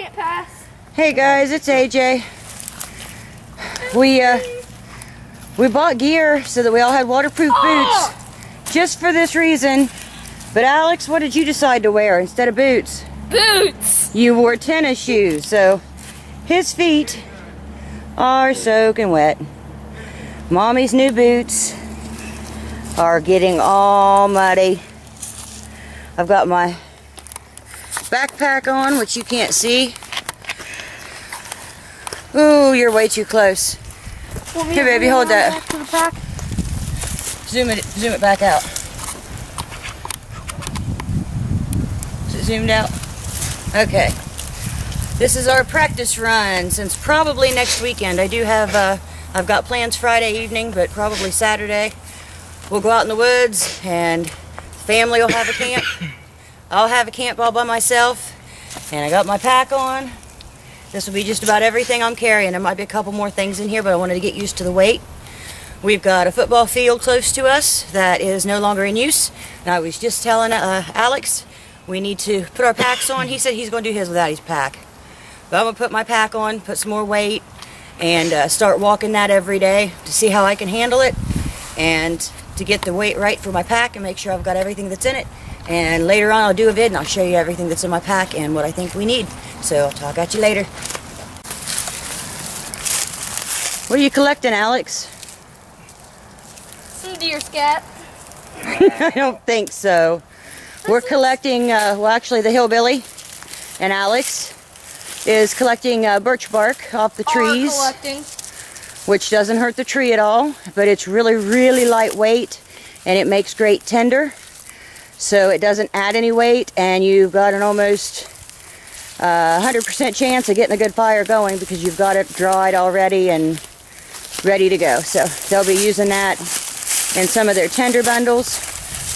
can't pass. Hey guys, it's AJ. We bought gear so that we all had waterproof boots just for this reason. But Alex, what did you decide to wear instead of boots? Boots! You wore tennis shoes, so his feet are soaking wet. Mommy's new boots are getting all muddy. I've got my backpack on, which you can't see. Ooh, you're way too close. Here, baby, hold that. Back to the pack. Zoom it back out. Is it zoomed out? Okay. This is our practice run since probably next weekend. I do have, I've got plans Friday evening, but probably Saturday. We'll go out in the woods and the family will have a camp. I'll have a camp all by myself. And I got my pack on. This will be just about everything I'm carrying. There might be a couple more things in here, but I wanted to get used to the weight. We've got a football field close to us that is no longer in use. And I was just telling Alex, we need to put our packs on. He said he's going to do his without his pack. But I'm going to put my pack on, put some more weight, and start walking that every day to see how I can handle it and to get the weight right for my pack and make sure I've got everything that's in it. And later on I'll do a vid and I'll show you everything that's in my pack and what I think we need. So I'll talk at you later. What are you collecting, Alex? Some deer scat. I don't think so. We're collecting, well actually the hillbilly and Alex is collecting birch bark off the trees. Collecting. Which doesn't hurt the tree at all, but it's really, really lightweight and it makes great tinder. So it doesn't add any weight and you've got an almost 100% chance of getting a good fire going because you've got it dried already and ready to go. So they'll be using that in some of their tinder bundles.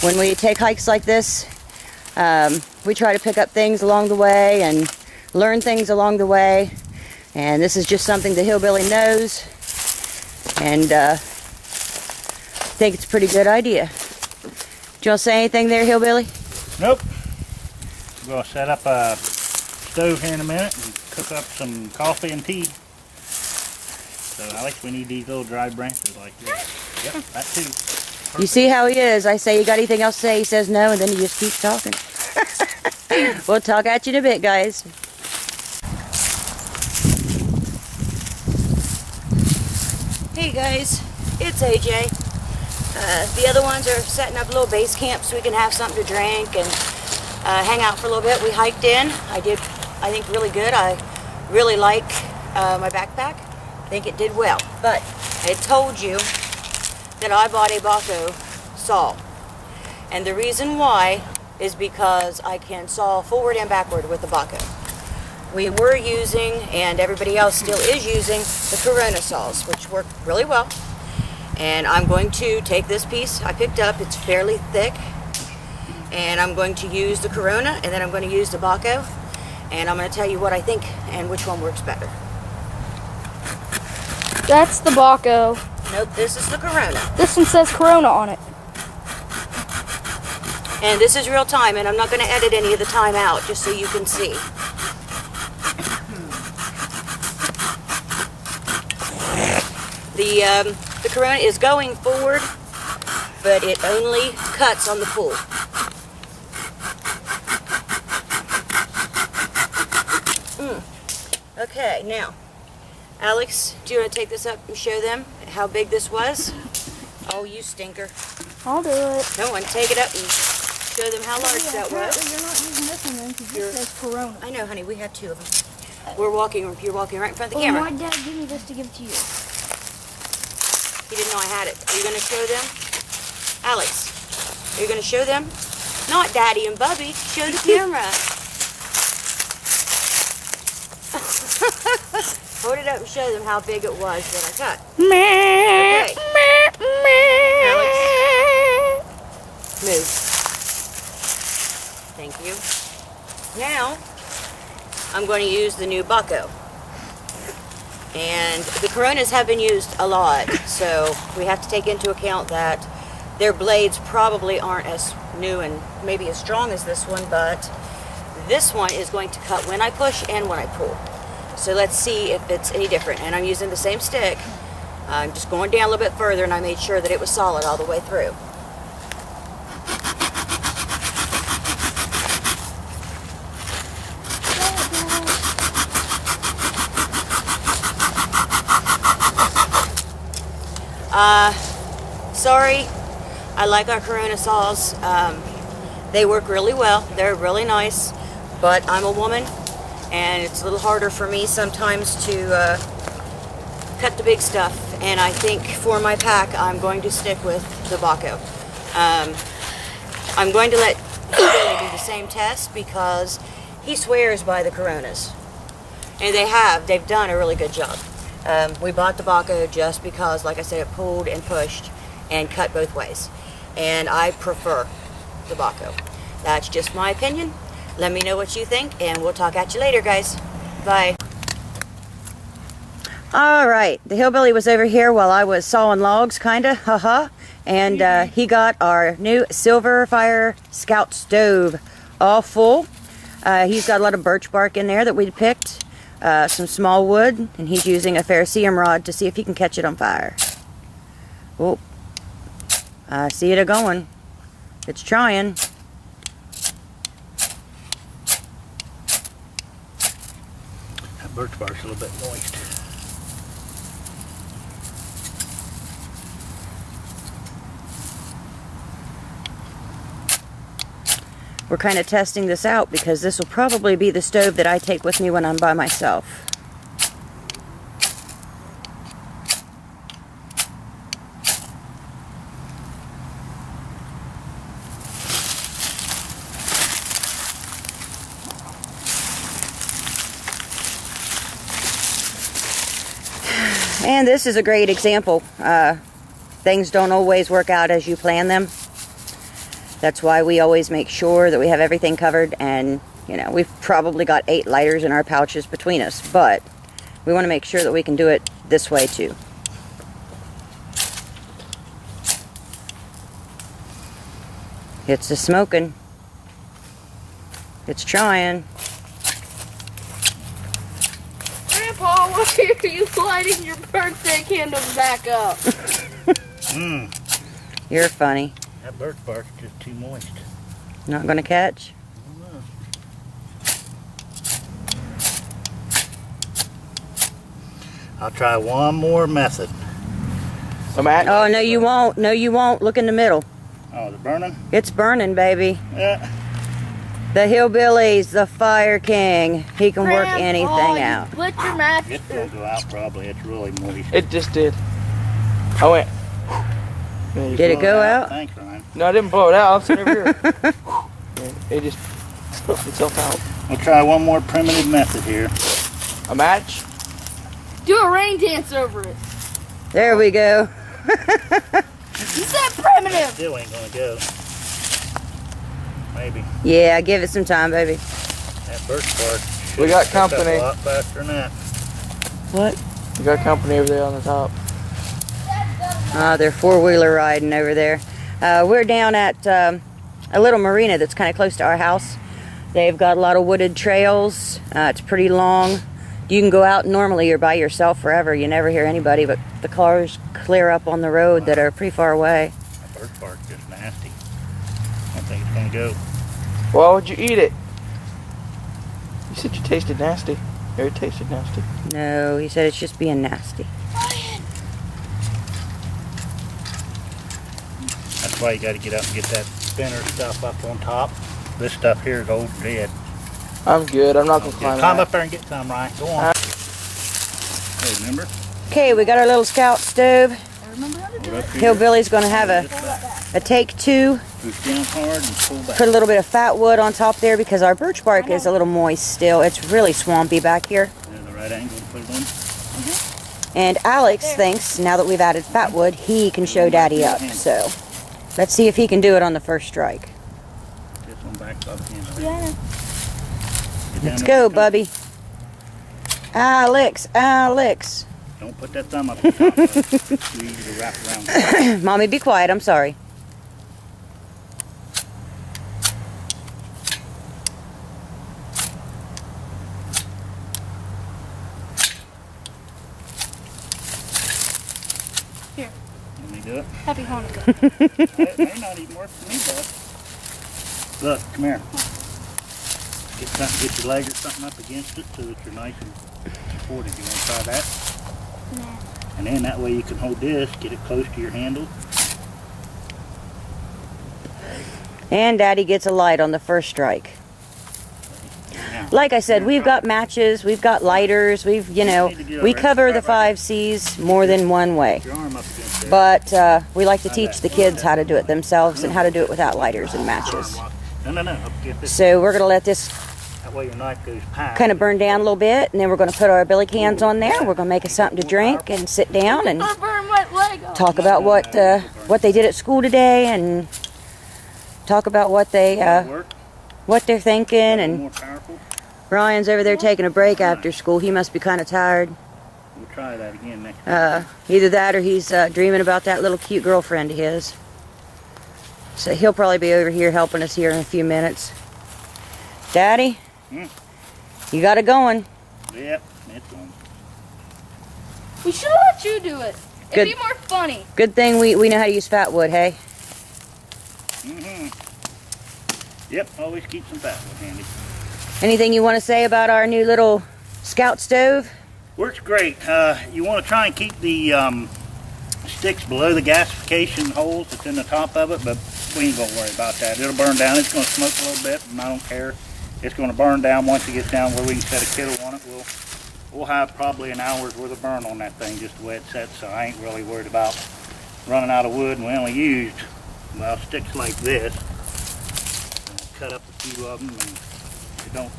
When we take hikes like this, we try to pick up things along the way and learn things along the way. And this is just something the hillbilly knows. And I think it's a pretty good idea. Do you want to say anything there, hillbilly? Nope. We're going to set up a stove here in a minute and cook up some coffee and tea. So Alex, we need these little dry branches like this. Yep, that too. Perfect. You see how he is. I say, you got anything else to say? He says no, and then he just keeps talking. We'll talk at you in a bit, guys. Hey guys, it's AJ. The other ones are setting up a little base camp so we can have something to drink and hang out for a little bit. We hiked in. I think, really good. I really like my backpack. I think it did well. But I told you that I bought a Baco saw. And the reason why is because I can saw forward and backward with the Baco. We were using, and everybody else still is using, the Corona saws, which work really well. And I'm going to take this piece I picked up, it's fairly thick, and I'm going to use the Corona, and then I'm going to use the Baco, and I'm going to tell you what I think and which one works better. That's the Baco. Nope, this is the Corona. This one says Corona on it. And this is real time, and I'm not going to edit any of the time out, just so you can see. The Corona is going forward, but it only cuts on the pull. Okay, now, Alex, do you want to take this up and show them how big this was? Oh, you stinker. I'll do it. No one, take it up and show them how large that was. You're not using this one then because this says Corona. I know, honey, we have two of them. You're walking right in front of the camera. My dad gave me this to give to you. He didn't know I had it. Are you going to show them? Alex, are you going to show them? Not Daddy and Bubby. Show the camera. Hold it up and show them how big it was that I cut. Okay. Alex, move. Thank you. Now, I'm going to use the new Baco. And the Coronas have been used a lot, so we have to take into account that their blades probably aren't as new and maybe as strong as this one, but This one is going to cut when I push and when I pull. So let's see if it's any different. And I'm using the same stick. I'm just going down a little bit further, and I made sure that it was solid all the way through. Sorry, I like our Corona saws. They work really well. They're really nice, but I'm a woman, and it's a little harder for me sometimes to cut the big stuff. And I think for my pack, I'm going to stick with the Baco. I'm going to let Billy do the same test because he swears by the Coronas, and they've done a really good job. We bought the Baco just because, like I said, it pulled and pushed and cut both ways. And I prefer the Baco. That's just my opinion. Let me know what you think, and we'll talk at you later, guys. Bye. Alright, the hillbilly was over here while I was sawing logs, kinda, haha. And he got our new Silver Fire Scout stove all full. He's got a lot of birch bark in there that we picked. Some small wood, and he's using a ferricium rod to see if he can catch it on fire. Oh, I see it a-going. It's trying. That birch bark's a little bit moist. We're kind of testing this out because this will probably be the stove that I take with me when I'm by myself. And this is a great example. Things don't always work out as you plan them. That's why we always make sure that we have everything covered, and you know, we've probably got 8 lighters in our pouches between us, but we want to make sure that we can do it this way too. It's a smoking. It's trying. Grandpa, why are you lighting your birthday candles back up? You're funny. That birch bark's just too moist. Not gonna catch? I'll try one more method. Oh, no you won't. No you won't. Look in the middle. Oh, is it burning? It's burning, baby. Yeah. The hillbilly's the fire king. He can work Grandpa, anything out. You put your match. It's gonna go out probably. It's really moist. It just did. I went. Did it go out? Thanks, Ryan. No, I didn't blow it out. I'm sitting over here. It just slipped itself out. We'll try one more primitive method here. A match? Do a rain dance over it. There we go. You said primitive. Still ain't gonna go. Maybe. Yeah, give it some time, baby. That birch bark. We got should pick up company. A lot faster than that. What? You got company over there on the top. They're four-wheeler riding over there. We're down at a little marina that's kind of close to our house. They've got a lot of wooded trails. It's pretty long. You can go out, normally you're by yourself forever. You never hear anybody, but the cars clear up on the road that are pretty far away. That birch bark's just nasty. I don't think it's gonna go. Why would you eat it? You said you tasted nasty. Or it tasted nasty. No, he said it's just being nasty. That's why you gotta get up and get that spinner stuff up on top. This stuff here is old and dead. I'm good. I'm not gonna Okay, climb climb that. up there and get some, Ryan. Go on. Hey, remember? Okay, we got our little scout stove. I remember how to do Hold it. up here. Hillbilly's gonna have a take two. Push down hard and pull back. Put a little bit of fat wood on top there because our birch bark is a little moist still. It's really swampy back here. There's the right angle to put it on. And Alex thinks now that we've added fat wood, he can show Daddy up. So let's see if he can do it on the first strike. This one back up in. Yeah. Let's go, Bubby. Alex, Alex. Don't put that thumb up the top. It's too easy to wrap around. Mommy, be quiet. I'm sorry. do it. Happy Hanukkah. It may not even work for me, bud. Look, come here. Get your leg or something up against it so that you're nice and supported. You want to try that? Nah. And then that way you can hold this, get it close to your handle. And Daddy gets a light on the first strike. Now, Like I said, we've got matches, we've got lighters, we cover the 5 C's more than one way. your arm up against there. But we like to teach the kids how to do it themselves and how to do it without lighters and matches. No, up against this. So we're going to let this That way your knife goes past. kind of burn down a little bit, and then we're going to put our billy cans on there. We're going to make us something to drink and sit down and I burned my leg off. talk about what they did at school today, and talk about what they're thinking. And More powerful. Ryan's over there taking a break after school. He must be kind of tired. We'll try that again next time. Either that or he's dreaming about that little cute girlfriend of his. So he'll probably be over here helping us here in a few minutes. Daddy, you got it going. Yep, it's on. We should let you do it. Good. It'd be more funny. Good thing we know how to use fat wood, hey? Yep, always keep some fat wood handy. Anything you want to say about our new little scout stove? Works great. You want to try and keep the sticks below the gasification holes that's in the top of it, but we ain't going to worry about that. It'll burn down. It's going to smoke a little bit, and I don't care. It's going to burn down once it gets down where we can set a kettle on it. We'll have probably an hour's worth of burn on that thing just the way it's set, so I ain't really worried about running out of wood. And we only used, well, sticks like this. Cut up a few of them, and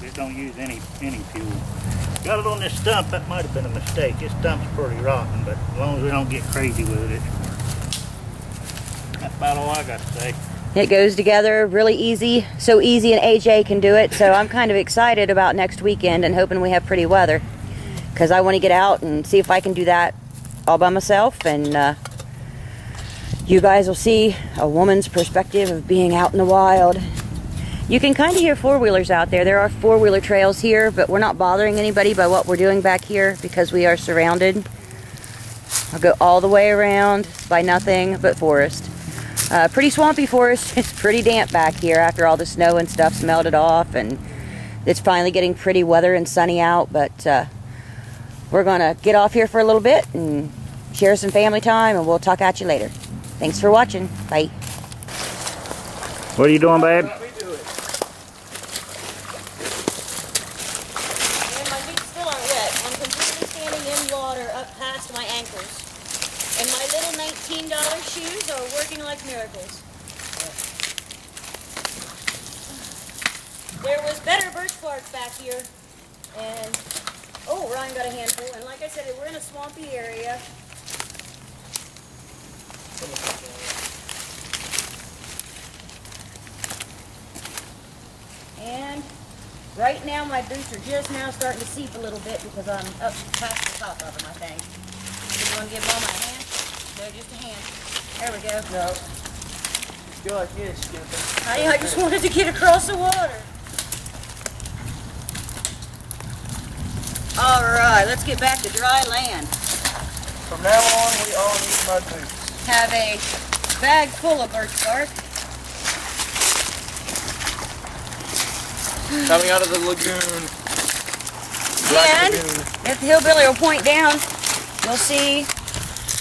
it don't use any fuel. Got it on this stump. That might have been a mistake. This stump's pretty rotten, but as long as we don't get crazy with it, that's about all I got to say. It goes together really easy, so easy, and AJ can do it. So I'm kind of excited about next weekend and hoping we have pretty weather, because I want to get out and see if I can do that all by myself, and you guys will see a woman's perspective of being out in the wild. You can kind of hear four-wheelers out there. There are four-wheeler trails here, but we're not bothering anybody by what we're doing back here because we are surrounded. I'll go all the way around by nothing but forest. Pretty swampy forest. It's pretty damp back here after all the snow and stuff's melted off, and it's finally getting pretty weather and sunny out, but we're going to get off here for a little bit and share some family time, and we'll talk at you later. Thanks for watching. Bye. What are you doing, babe? My ankles, and my little $19 shoes are working like miracles. There was better birch bark back here, and oh, Ryan got a handful. And like I said, we're in a swampy area. And right now my boots are just now starting to seep a little bit because I'm up past the top of them, I think. You want to give Mama a hand? No, just a hand. There we go. No. Go like this, stupid. I just wanted to get across the water. All right, let's get back to dry land. From now on, we all need mud boots. Have a bag full of birch bark. Coming out of the lagoon. And if the hillbilly will point down, you'll see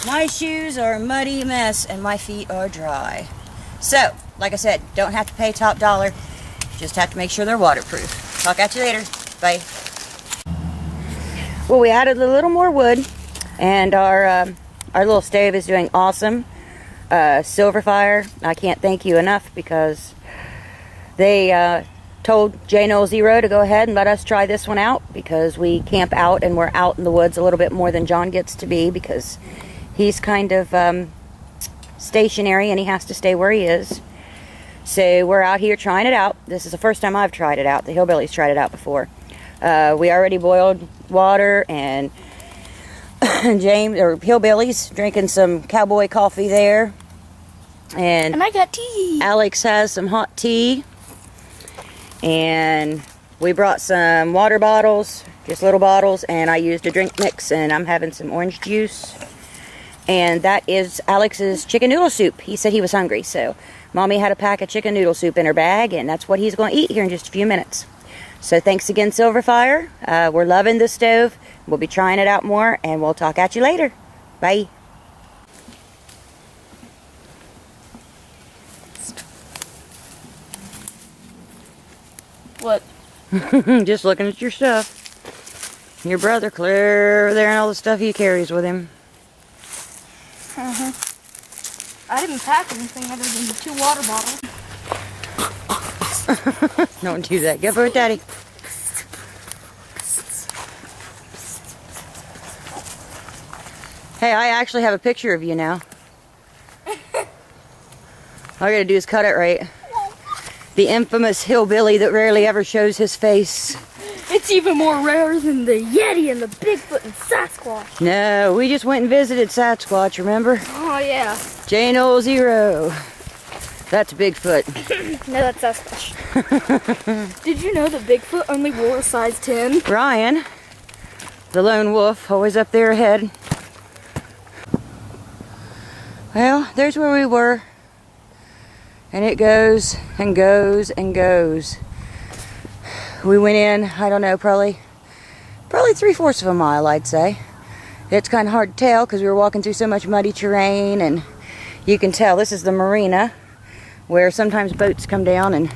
my shoes are a muddy mess and my feet are dry. So, like I said, don't have to pay top dollar. Just have to make sure they're waterproof. Talk at you later. Bye. Well, we added a little more wood, and our little stove is doing awesome. Silverfire, I can't thank you enough because they told J-Noel Zero to go ahead and let us try this one out because we camp out and we're out in the woods a little bit more than John gets to be because he's kind of stationary and he has to stay where he is. So we're out here trying it out. This is the first time I've tried it out. The hillbillies tried it out before. We already boiled water, and James, or hillbillies, drinking some cowboy coffee there. And I got tea. Alex has some hot tea. And we brought some water bottles, just little bottles, and I used a drink mix, and I'm having some orange juice. And that is Alex's chicken noodle soup. He said he was hungry, so Mommy had a pack of chicken noodle soup in her bag, and that's what he's going to eat here in just a few minutes. So thanks again, Silverfire. We're loving the stove. We'll be trying it out more, and we'll talk at you later. Bye. What? Just looking at your stuff. Your brother clear over there and all the stuff he carries with him. I didn't pack anything other than the 2 water bottles. Don't do that. Go for it, Daddy. Hey, I actually have a picture of you now. All I gotta do is cut it right. The infamous hillbilly that rarely ever shows his face. It's even more rare than the Yeti and the Bigfoot and Sasquatch. No, we just went and visited Sasquatch, remember? Oh, yeah. J0. That's Bigfoot. No, that's Sasquatch. Did you know that Bigfoot only wore a size 10? Ryan, the lone wolf, always up there ahead. Well, there's where we were. And it goes and goes and goes. We went in, I don't know, probably 3/4 of a mile, I'd say. It's kind of hard to tell because we were walking through so much muddy terrain, and you can tell this is the marina where sometimes boats come down and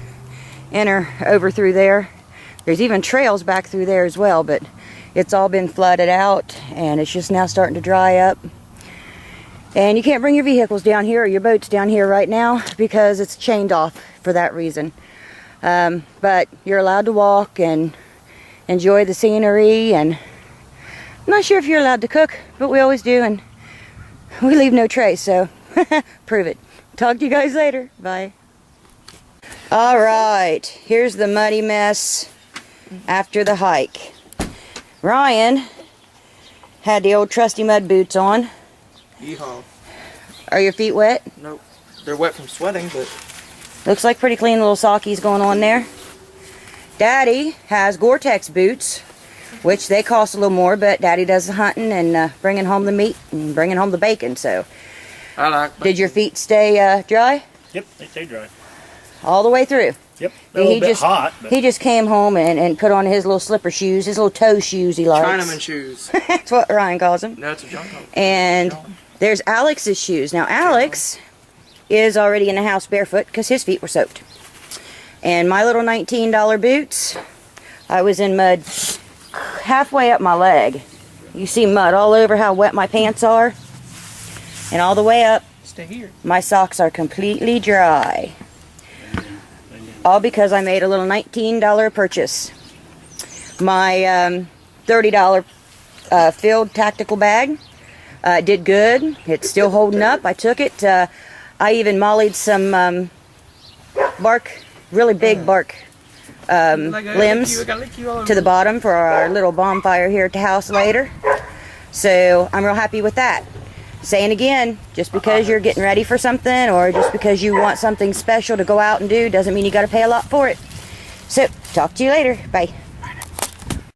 enter over through there. There's even trails back through there as well, but it's all been flooded out and it's just now starting to dry up. And you can't bring your vehicles down here or your boats down here right now because it's chained off for that reason. But you're allowed to walk and enjoy the scenery, and I'm not sure if you're allowed to cook, but we always do, and we leave no trace, so prove it. Talk to you guys later. Bye. All right, here's the muddy mess after the hike. Ryan had the old trusty mud boots on. Yeehaw. Are your feet wet? Nope. They're wet from sweating, but... Looks like pretty clean little sockies going on there. Daddy has Gore-Tex boots, which they cost a little more, but Daddy does the hunting and bringing home the meat and bringing home the bacon, so. I like bacon. Did your feet stay dry? Yep, they stay dry. All the way through? Yep, they're a little bit hot. But He just came home and put on his little slipper shoes, his little toe shoes he likes. Chinaman shoes. That's what Ryan calls them. No, it's a junk. And there's Alex's shoes. Now Alex is already in the house barefoot because his feet were soaked. And my little $19 boots, I was in mud halfway up my leg. You see mud all over how wet my pants are. And all the way up, Stay here. my socks are completely dry. All because I made a little $19 purchase. My $30 filled tactical bag did good. It's still holding up. I took it. I even mollied some bark, really big bark limbs to the bottom for our little bonfire here at the house later. So I'm real happy with that. Saying again, just because you're getting ready for something or just because you want something special to go out and do doesn't mean you got to pay a lot for it. So talk to you later. Bye.